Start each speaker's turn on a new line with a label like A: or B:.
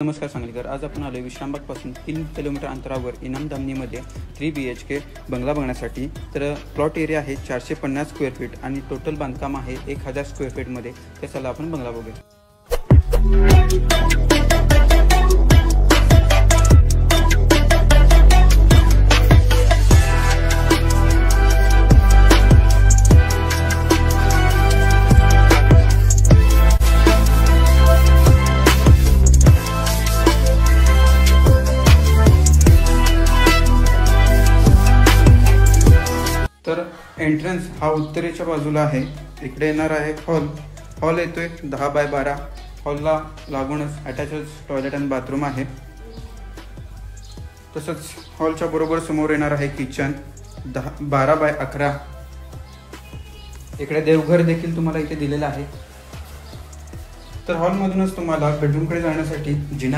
A: नमस्कार सांगलीकर. आज आपण आलो विश्रामबागपासून 3 किलोमीटर अंतरावर इनामदामनीमध्ये 3 BHK बंगला बघण्यासाठी. तर प्लॉट एरिया आहे 450 स्क्वेअर फीट आणि टोटल बांधकाम आहे 1000 स्क्वेअर फीटमध्ये. तर चला आपण बंगला बघूया. तर एंट्रन्स हा उत्तरेच्या बाजूला आहे. इकडे येणार आहे हॉल येतोय 10 बाय 12. हॉलला लागूनच अटॅचड टॉयलेट आणि बाथरूम आहे. तसंच हॉलच्या बरोबर समोर येणार आहे किचन 12 बाय 11. इकडे देवघर देखील तुम्हाला इथे दिलेलं आहे. तर हॉलमधूनच तुम्हाला बेडरूमकडे जाण्यासाठी जिना